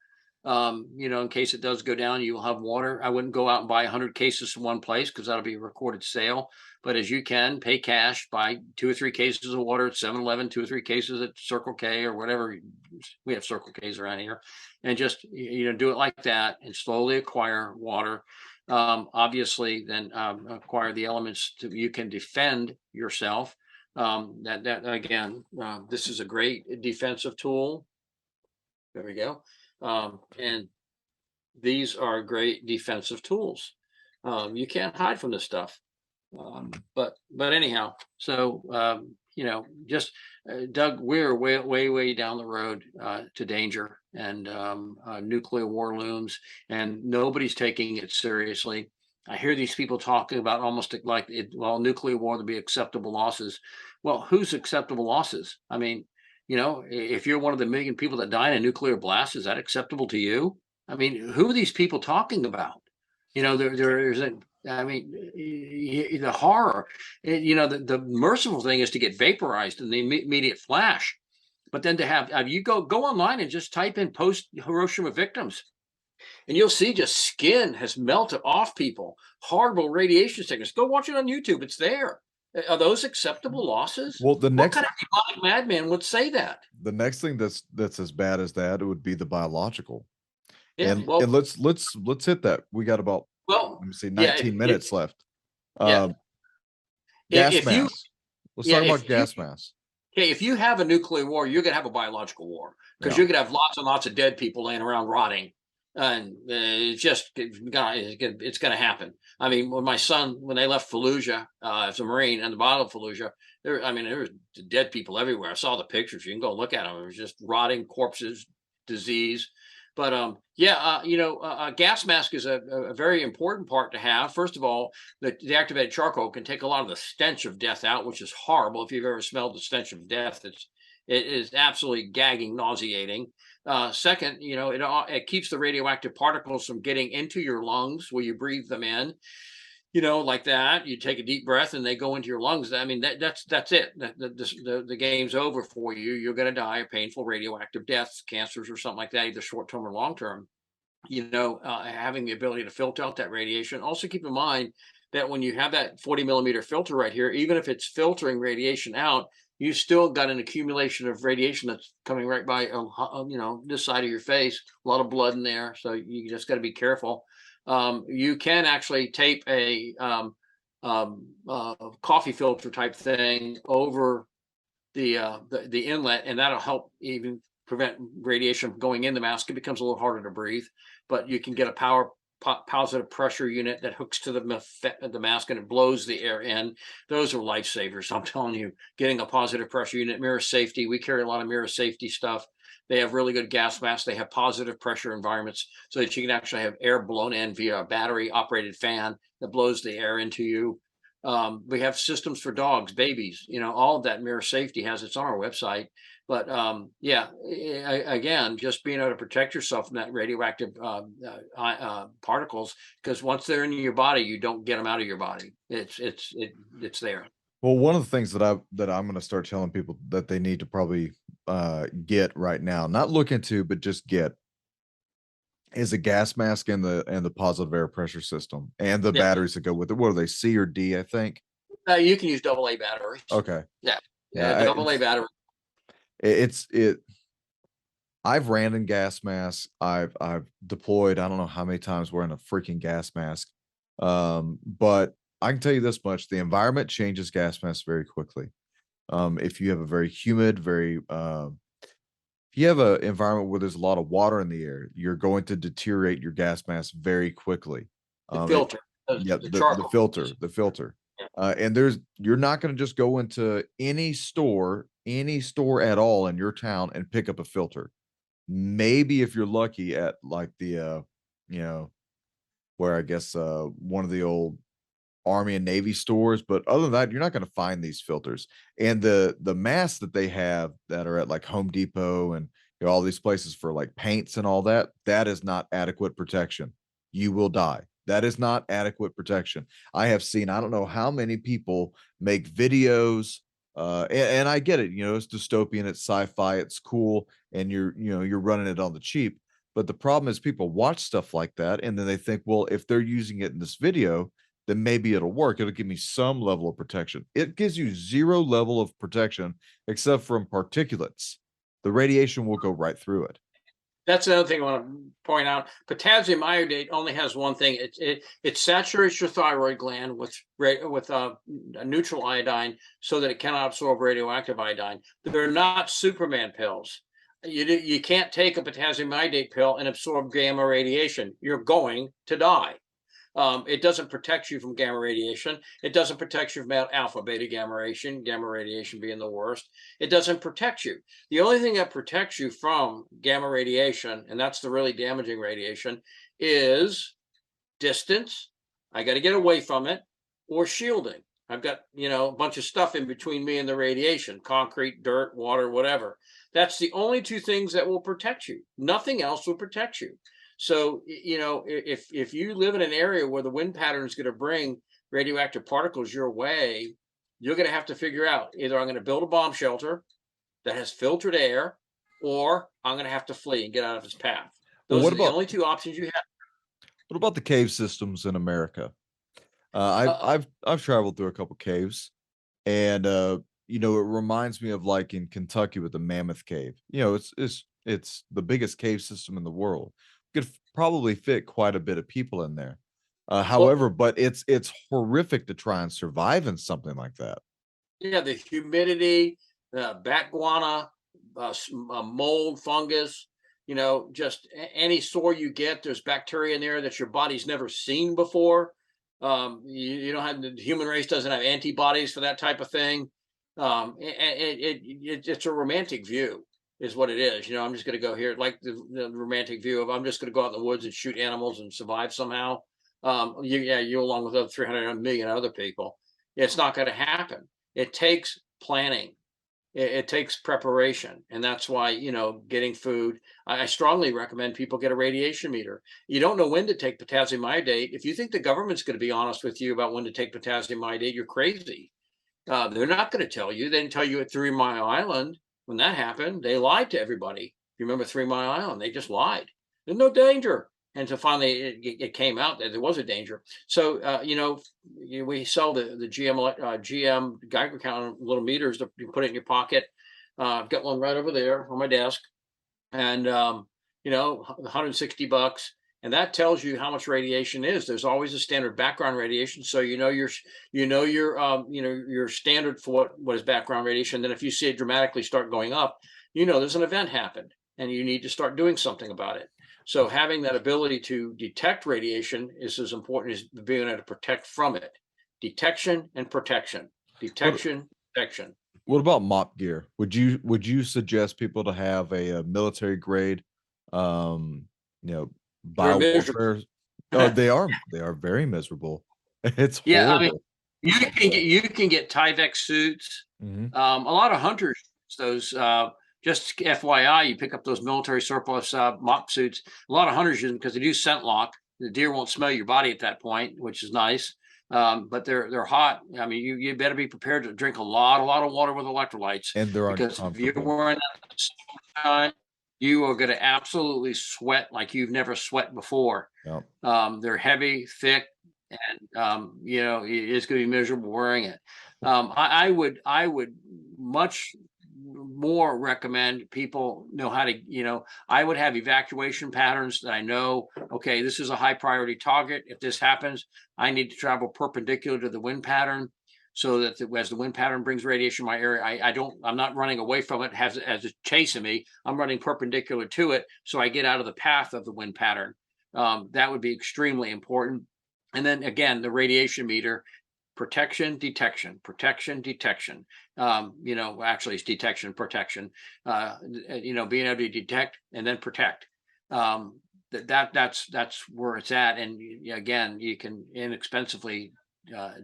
In case it does go down, you will have water. I wouldn't go out and buy 100 cases from one place because that'll be a recorded sale. But as you can pay cash, buy 2 or 3 cases of water at 7-Eleven, 2 or 3 cases at Circle K or whatever. We have Circle Ks around here, and just do it like that and slowly acquire water. Obviously, then acquire the elements you can defend yourself. That again, this is a great defensive tool. There we go. And these are great defensive tools. You can't hide from this stuff. But anyhow, so just Doug, we're way down the road to danger, and nuclear war looms, and nobody's taking it seriously. I hear these people talking about almost like nuclear war to be acceptable losses. Well, who's acceptable losses? I mean, if you're one of the million people that die in a nuclear blast, is that acceptable to you? I mean, who are these people talking about? There's the horror. The merciful thing is to get vaporized in the immediate flash, but then to have you go online and just type in post Hiroshima victims, and you'll see just skin has melted off people. Horrible radiation sickness. Go watch it on YouTube. It's there. Are those acceptable losses? Well, what kind of demonic madman would say that? The next thing that's as bad as that, it would be the biological. Yeah, and let's hit that. We got about let me see, 19 minutes left. Gas mass. Let's talk about gas mass. Okay, if you have a nuclear war, you're gonna have a biological war because you're gonna have lots and lots of dead people laying around rotting, and it's gonna happen. I mean, when my son, when they left Fallujah as a Marine and the Battle of Fallujah, there was dead people everywhere. I saw the pictures. You can go look at them. It was just rotting corpses, disease. But a gas mask is a very important part to have. First of all, the activated charcoal can take a lot of the stench of death out, which is horrible. If you've ever smelled the stench of death, it is absolutely gagging, nauseating. Second, it keeps the radioactive particles from getting into your lungs where you breathe them in. Like that, you take a deep breath and they go into your lungs. I mean, that's it. The game's over for you. You're going to die of painful radioactive deaths, cancers or something like that, either short-term or long-term. Having the ability to filter out that radiation. Also keep in mind that when you have that 40 millimeter filter right here, even if it's filtering radiation out, you still got an accumulation of radiation that's coming right by, this side of your face, a lot of blood in there. So you just got to be careful. You can actually tape a coffee filter type thing over the inlet, and that'll help even prevent radiation from going in the mask. It becomes a little harder to breathe, but you can get a power positive pressure unit that hooks to the mask and it blows the air in. Those are lifesavers. I'm telling you, getting a positive pressure unit, mirror safety. We carry a lot of mirror safety stuff. They have really good gas masks. They have positive pressure environments so that you can actually have air blown in via a battery operated fan that blows the air into you. We have systems for dogs, babies, all of that mirror safety has it's on our website. But yeah, again, just being able to protect yourself from that radioactive particles, because once they're in your body, you don't get them out of your body. It's there. Well, one of the things that I'm going to start telling people that they need to probably get right now, not look into, but just get, is a gas mask and the positive air pressure system and the Yeah, batteries that go with it. What are they, C or D? I think. you can use AA batteries. Okay. Yeah, Yeah. AA battery. It. I've ran in gas masks. I've deployed. I don't know how many times wearing a freaking gas mask. But I can tell you this much: the environment changes gas masks very quickly. If you have a very humid, if you have an environment where there's a lot of water in the air, you're going to deteriorate your gas mask very quickly. The Um, it, filter, yeah, the the charcoal. filter. Yeah. And you're not going to just go into any store at all in your town and pick up a filter. Maybe if you're lucky at like the you know, where I guess one of the old Army and Navy stores, but other than that, you're not going to find these filters. And the masks that they have that are at like Home Depot and all these places for like paints and all that, that is not adequate protection. You will die. That is not adequate protection. I have seen, I don't know how many people make videos, and I get it, it's dystopian, it's sci-fi, it's cool, and you're running it on the cheap. But the problem is people watch stuff like that and then they think, well, if they're using it in this video, then maybe it'll work. It'll give me some level of protection. It gives you zero level of protection except from particulates. The radiation will go right through it. That's another thing I want to point out. Potassium iodate only has one thing. It saturates your thyroid gland with a neutral iodine so that it cannot absorb radioactive iodine. They're not Superman pills. You can't take a potassium iodate pill and absorb gamma radiation. You're going to die. It doesn't protect you from gamma radiation. It doesn't protect you from alpha, beta gamma radiation being the worst. It doesn't protect you. The only thing that protects you from gamma radiation, and that's the really damaging radiation, is distance. I got to get away from it, or shielding. I've got, a bunch of stuff in between me and the radiation, concrete, dirt, water, whatever. That's the only two things that will protect you. Nothing else will protect you. So, if you live in an area where the wind pattern is going to bring radioactive particles your way, you're going to have to figure out either I'm going to build a bomb shelter that has filtered air, or I'm going to have to flee and get out of its path. Those are the only two options you have. What about the cave systems in America? I've traveled through a couple caves, and it reminds me of like in Kentucky with the Mammoth Cave. It's the biggest cave system in the world. Could probably fit quite a bit of people in there. However, but it's horrific to try and survive in something like that. Yeah, the humidity, bat guana, mold, fungus, just any sore you get, there's bacteria in there that your body's never seen before. You don't have, the human race doesn't have antibodies for that type of thing. It's a romantic view is what it is. I'm just going to go here, like the romantic view of I'm just going to go out in the woods and shoot animals and survive somehow. You along with other 300 million other people. It's not going to happen. It takes planning. It takes preparation. And that's why, getting food, I strongly recommend people get a radiation meter. You don't know when to take potassium iodate. If you think the government's going to be honest with you about when to take potassium iodate, you're crazy. They're not going to tell you. They didn't tell you at 3 Mile Island. When that happened, they lied to everybody. You remember 3 Mile Island? They just lied. There's no danger. And so finally, it came out that there was a danger. So, we sell the GM Geiger counter little meters to put it in your pocket. I've got one right over there on my desk, and $160. And that tells you how much radiation is. There's always a standard background radiation, so your standard for what is background radiation. Then if you see it dramatically start going up, there's an event happened, and you need to start doing something about it. So having that ability to detect radiation is as important as being able to protect from it. Detection and protection. What Detection, protection. what about mop gear? Would you suggest people to have a military grade, um, you know, They're miserable. biowarfare? Oh, they are very miserable. It's Yeah, I mean, horrible. you can get Tyvek suits. Mhm. A lot of hunters use those. Just FYI, you pick up those military surplus mop suits. A lot of hunters use them because they do scent lock. The deer won't smell your body at that point, which is nice. But they're hot. I mean, you better be prepared to drink a lot of water with electrolytes, And they're because if you're uncomfortable. wearing that, you are going to absolutely sweat like you've never sweat before. Yep. They're heavy, thick, and it's going to be miserable wearing it. I would much more recommend people know how to, I would have evacuation patterns that I know, okay, this is a high priority target. If this happens, I need to travel perpendicular to the wind pattern, so that as the wind pattern brings radiation in my area, I'm not running away from it as it's chasing me. I'm running perpendicular to it, so I get out of the path of the wind pattern. That would be extremely important. And then again, the radiation meter, protection, detection, protection, detection. Actually, it's detection, protection. Being able to detect and then protect. That's where it's at. And again, you can inexpensively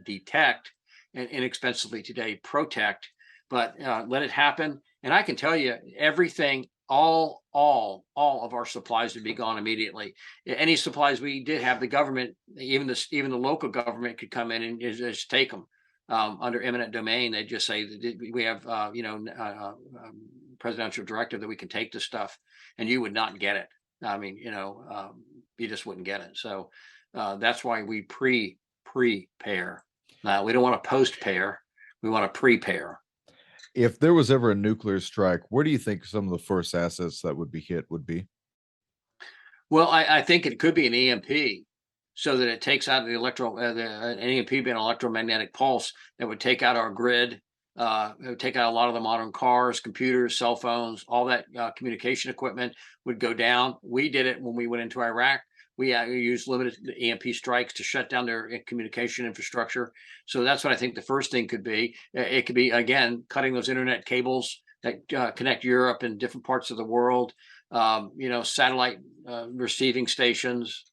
detect and inexpensively today protect, but let it happen. And I can tell you, everything, all of our supplies would be gone immediately. Any supplies we did have, the government, even the local government, could come in and just take them under eminent domain. They just say we have presidential directive that we can take this stuff, and you would not get it. I mean, you just wouldn't get it. So that's why we prepare. We don't want to post pair. We want to prepare. If there was ever a nuclear strike, where do you think some of the first assets that would be hit would be? Well, I think it could be an EMP, so that it takes out an EMP being an electromagnetic pulse that would take out our grid. It would take out a lot of the modern cars, computers, cell phones, all that communication equipment would go down. We did it when we went into Iraq. We used limited EMP strikes to shut down their communication infrastructure. So that's what I think the first thing could be. It could be, again, cutting those internet cables that connect Europe and different parts of the world. Satellite receiving stations.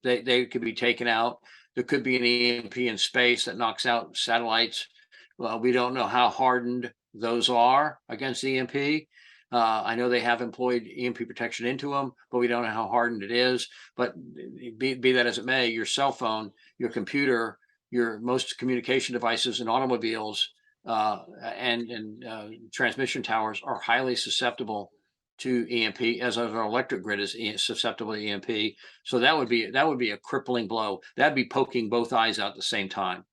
They could be taken out. There could be an EMP in space that knocks out satellites. Well, we don't know how hardened those are against EMP. I know they have employed EMP protection into them, but we don't know how hardened it is. But be that as it may, your cell phone, your computer, your most communication devices in automobiles and transmission towers are highly susceptible to EMP, as our electric grid is susceptible to EMP. So that would be a crippling blow. That'd be poking both eyes out at the same time.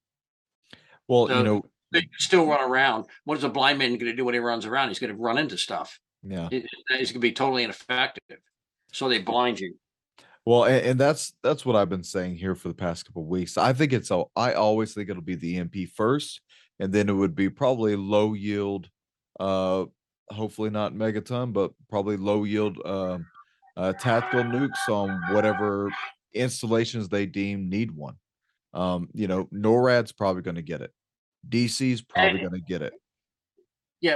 Well, So they can still run around. What is a blind man going to do when he runs around? He's going to run into stuff. yeah. He's going to be totally ineffective. So they blind you. Well, and that's what I've been saying here for the past couple of weeks. I always think it'll be the EMP first, and then it would be probably low yield, uh, hopefully not megaton, but probably low yield tactical nukes on whatever installations they deem need one. NORAD's probably going to get it. DC's probably And going to get it. yeah,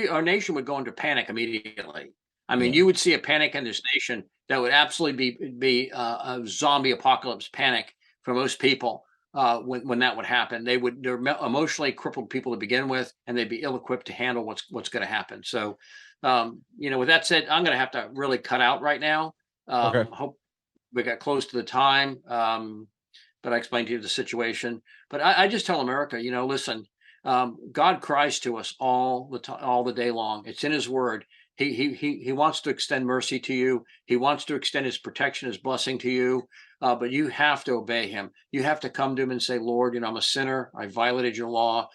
our nation would go into panic immediately. I mean, Yeah. you would see a panic in this nation that would absolutely be a zombie apocalypse panic for most people when that would happen. They're emotionally crippled people to begin with, and they'd be ill-equipped to handle what's going to happen. So, with that said, I'm going to have to really cut out right now. Okay. Hope we got close to the time, but I explained to you the situation. But I just tell America, listen, God cries to us all the time, all the day long. It's in His Word. He wants to extend mercy to you. He wants to extend His protection, His blessing to you. But you have to obey Him. You have to come to Him and say, Lord, I'm a sinner. I violated Your law.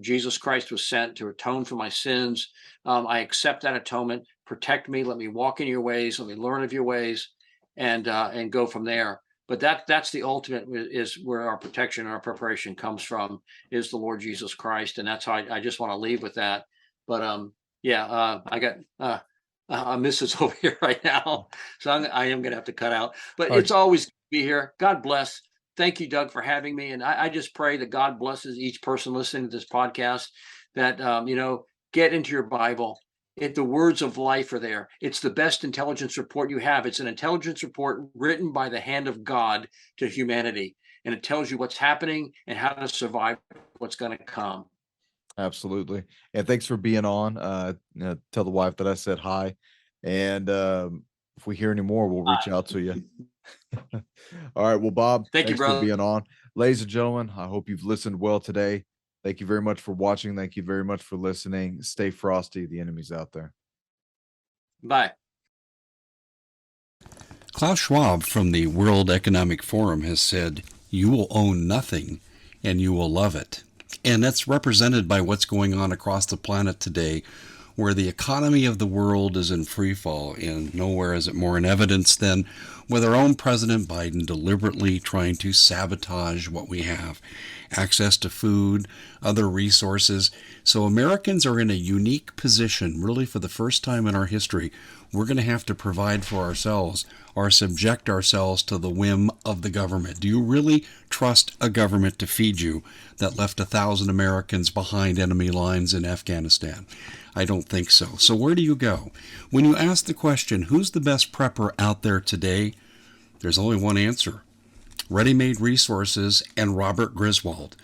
Jesus Christ was sent to atone for my sins. I accept that atonement. Protect me. Let me walk in Your ways. Let me learn of Your ways, and go from there. But that's the ultimate, is where our protection and our preparation comes from, is the Lord Jesus Christ. And that's how I just want to leave with that. But I got Missus over here right now, so I am gonna have to cut out. But All right. it's always good to be here. God bless. Thank you, Doug, for having me, and I just pray that God blesses each person listening to this podcast. That get into your Bible. The words of life are there. It's the best intelligence report you have. It's an intelligence report written by the hand of God to humanity, and it tells you what's happening and how to survive what's going to come. Absolutely. And thanks for being on. Tell the wife that I said hi. And if we hear any more, we'll reach out to you. All right. Well, Bob, Thank you, thanks for brother. being on. Ladies and gentlemen, I hope you've listened well today. Thank you very much for watching. Thank you very much for listening. Stay frosty. The enemy's out there. Bye. Klaus Schwab from the World Economic Forum has said, "You will own nothing and you will love it." And that's represented by what's going on across the planet today, where the economy of the world is in free fall, and nowhere is it more in evidence than with our own President Biden deliberately trying to sabotage what we have, access to food, other resources. So Americans are in a unique position, really for the first time in our history. We're going to have to provide for ourselves or subject ourselves to the whim of the government. Do you really trust a government to feed you that left 1,000 Americans behind enemy lines in Afghanistan? I don't think so. So where do you go? When you ask the question, who's the best prepper out there today? There's only one answer. Ready-Made Resources and Robert Griswold.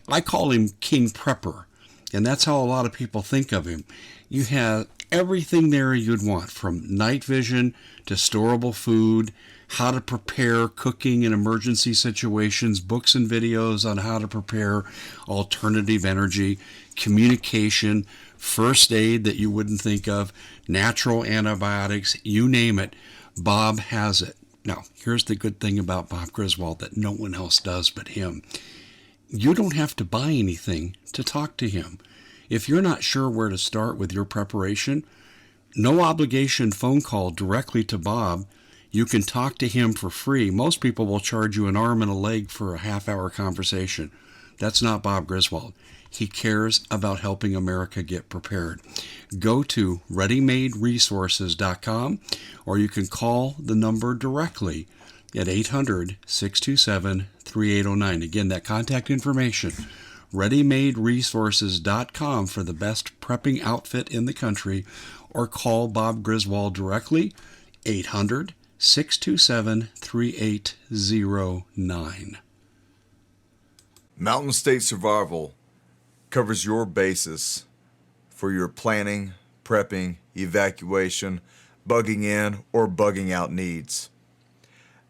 I call him King Prepper, and that's how a lot of people think of him. You have everything there you'd want, from night vision to storable food, how to prepare cooking in emergency situations, books and videos on how to prepare alternative energy, communication, first aid that you wouldn't think of, natural antibiotics, you name it. Bob has it. Now, here's the good thing about Bob Griswold that no one else does but him. You don't have to buy anything to talk to him. If you're not sure where to start with your preparation, no obligation phone call directly to Bob. You can talk to him for free. Most people will charge you an arm and a leg for a half-hour conversation. That's not Bob Griswold. He cares about helping America get prepared. Go to readymaderesources.com, or you can call the number directly at 800-627-3809. Again, that contact information, readymaderesources.com, for the best prepping outfit in the country, or call Bob Griswold directly, 800-627-3809. Mountain State Survival covers your basis for your planning, prepping, evacuation, bugging in, or bugging out needs.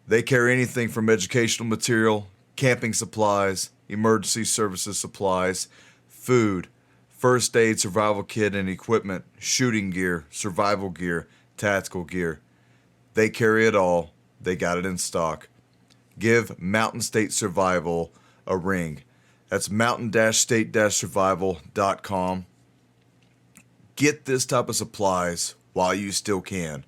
They carry anything from educational material, camping supplies, emergency services supplies, food, first aid, survival kit and equipment, shooting gear, survival gear, tactical gear. They carry it all. They got it in stock. Give Mountain State Survival a ring. That's mountain-state-survival.com. Get this type of supplies while you still can.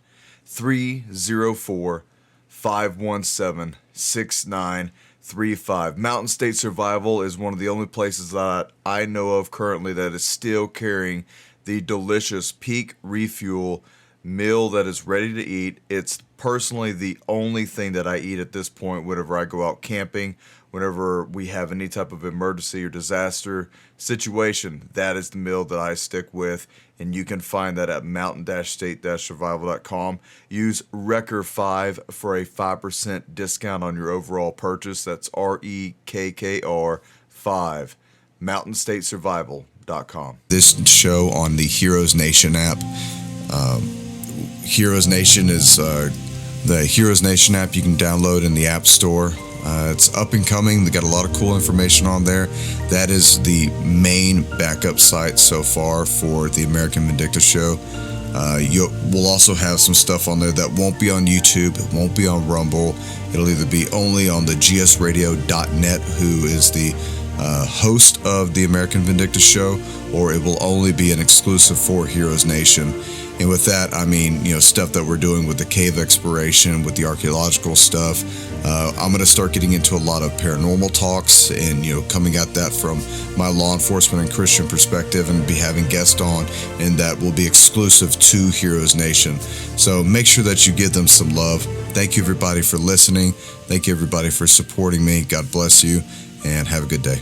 304-517-6935. Mountain State Survival is one of the only places that I know of currently that is still carrying the delicious Peak Refuel meal that is ready to eat. It's personally the only thing that I eat at this point whenever I go out camping. Whenever we have any type of emergency or disaster situation, that is the meal that I stick with, and you can find that at mountain-state-survival.com. Use REKKR5 for a 5% discount on your overall purchase. That's REKKR 5, mountain-state-survival.com. This show on the Heroes Nation app. Heroes Nation is the Heroes Nation app you can download in the App Store. It's up and coming. They got a lot of cool information on there. That is the main backup site so far for the American Vindicta show. We'll also have some stuff on there that won't be on YouTube. It won't be on Rumble. It'll either be only on the gsradio.net, who is the host of the American Vindicta show, or it will only be an exclusive for Heroes Nation. And with that, I mean, stuff that we're doing with the cave exploration, with the archaeological stuff. I'm going to start getting into a lot of paranormal talks and, coming at that from my law enforcement and Christian perspective, and be having guests on, and that will be exclusive to Heroes Nation. So make sure that you give them some love. Thank you, everybody, for listening. Thank you, everybody, for supporting me. God bless you, and have a good day.